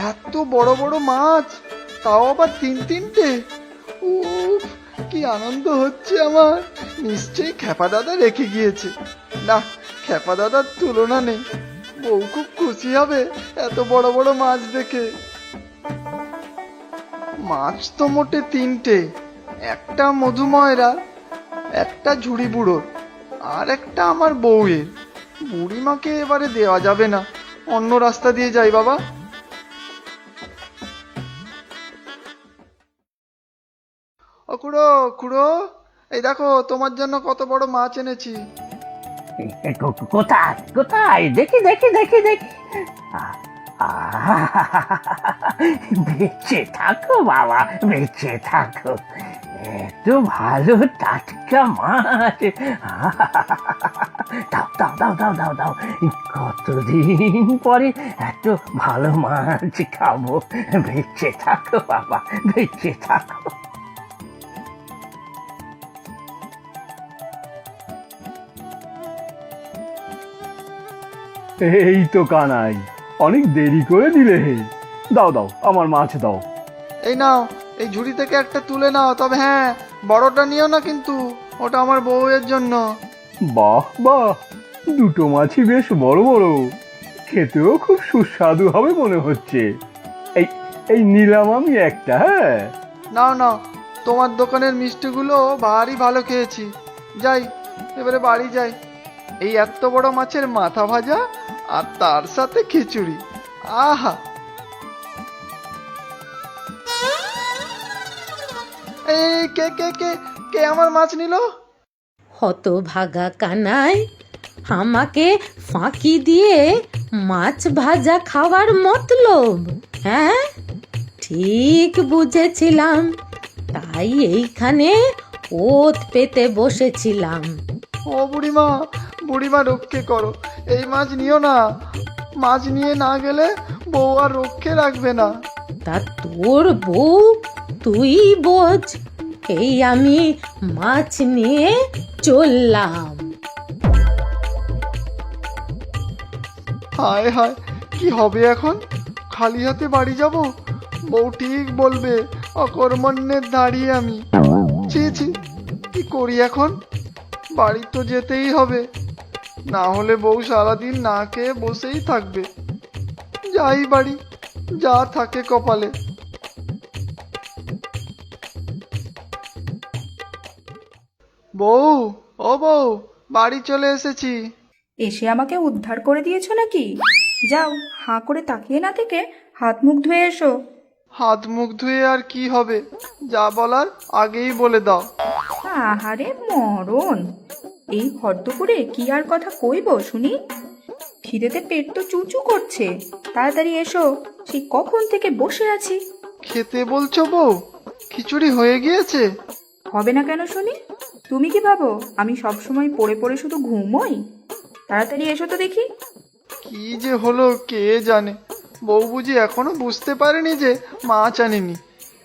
এত বড় বড় মাছ, তাও আবার তিন তিনটে। উফ, কি আনন্দ হচ্ছে আমার। নিশ্চয়ই খেপা দাদা রেখে গিয়েছে। না, খেপা দাদার তুলনা নেই। বউ খুব খুশি হবে এত বড় বড় মাছ দেখে। মাছ তো মোটে তিনটে, একটা মধুময়রা, একটা ঝুড়ি বুড়োর, আর একটা আমার বউয়ের। বুড়িমাকে এবারে দেওয়া যাবে না, অন্য রাস্তা দিয়ে যাই বাবা। ও খুড়ো, খুড়ো, এই দেখো তোমার জন্য কত বড় মাছ এনেছি। কোথায় কোথায় দেখি দেখি দেখি দেখি। আ- বেঁচে থাকো বাবা, বেঁচে থাকো। এত ভালো টাটকা মাছ। দাও দাও দাও দাও দাও দাও। কতদিন পরে এত ভালো মাছ খাবো। বেঁচে থাকো বাবা, বেঁচে থাকো। এই তো কানাই, অনেক দেরি করে দিলে হে। দাও দাও, আমার মাছ দাও। এই নাও, এই ঝুড়ি থেকে একটা তুলে নাও, তবে হ্যাঁ, বড়টা নিও না কিন্তু, ওটা আমার বউয়ের জন্য। বাহ বাহ, দুটো মাছই বেশ বড় বড়, খেতেও খুব সুস্বাদু হবে মনে হচ্ছে। এই এই নিলাম আমি একটা। হ্যাঁ, নাও নাও, তোমার দোকানের মিষ্টিগুলো ভারী ভালো খেয়েছি। যাই, এবারে বাড়ি যাই। এই এত বড় মাছের মাথা ভাজা আর তার সাথে খিচুড়ি, আহা। এই কে কে কে কে আমার মাছ নিল? হতভাগা কানাই, আমাকে ফাঁকি দিয়ে মাছ ভাজা খাওয়ার মতলব? হ্যাঁ, ঠিক বুঝেছিলাম, তাই এইখানে ওত পেতে বসেছিলাম। ও বুড়িমা, বুড়িমা রক্ষে করো, এই মাছ নিও না। মাছ নিয়ে না গেলে বউ আর রক্ষে রাখবে না। তা তোর বউ তুই বোঝ, এই আমি মাছ নিয়ে চললাম। হায় হায়, কি হবে এখন? খালি হাতে বাড়ি যাব? বউ ঠিক বলবে অকর্মণ্যের দাঁড়িয়ে আমি। ছি ছি, কি করি এখন? বাড়ি তো যেতেই হবে, না হলে বউ সারাদিন না খেয়ে বসেই থাকবে। যাই বাড়ি, যা থাকে কপালে। বউ, ও বউ, বাড়ি চলে এসেছি। এসে আমাকে উদ্ধার করে দিয়েছো নাকি? যাও, হাঁ করে তাকিয়ে না থেকে হাত মুখ ধুয়ে এসো। হাত মুখ ধুয়ে আর কি হবে, যা বলার আগেই বলে দাও। আহারে মরণ, এই ভরদুপুরে কি আর কথা কইব শুনি? খিদেতে পেট তো চুচু করছে, তাড়াতাড়ি এসো, সেই কখন থেকে বসে আছি। খেতে বলছো বউ? খিচুড়ি হয়ে গিয়েছে? হবে না কেন শুনি? তুমি কি ভাবো আমি সব সময় পড়ে পড়ে শুধু ঘুমোই? তাড়াতাড়ি এসো তো দেখি। কি যে হলো কে জানে। বউ বুঝি এখনো বুঝতে পারেনি যে মাছ আনিনি।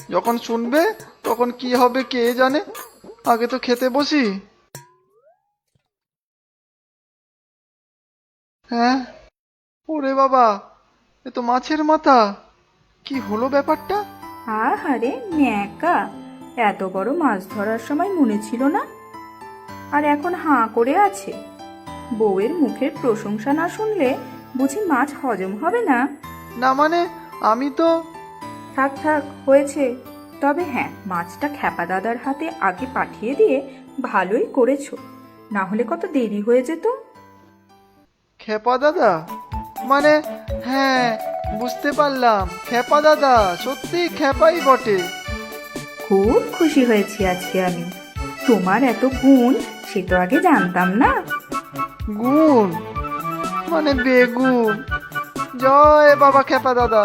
যখন শুনবে তখন কি হবে কে জানে। আগে তো খেতে বসি। হ্যাঁ, ওরে বাবা, এ তো মাছের মাথা। কি হলো ব্যাপারটা? আহারে ন্যাকা, এত বড় মাছ ধরার সময় মনে ছিল না, আর এখন হাঁ করে আছে। বউয়ের মুখের প্রশংসা না শুনলে বুঝি মাছ হজম হবে না? না মানে, আমি তো। থাক থাক, হয়েছে। তবে হ্যাঁ, মাছটা খ্যাপা দাদার হাতে আগে পাঠিয়ে দিয়ে ভালোই করেছো, না হলে কত দেরি হয়ে যেত। খেপা দাদা মানে, হ্যাঁ, বুঝতে পারলাম, খেপা দাদা সত্যি খেপাই বটে। খুব খুশি হয়েছি আজকে আমি। তোমার এত গুণ সে তো আগে জানতাম না। গুণ মানে বেগুন। জয় বাবা খেপা দাদা।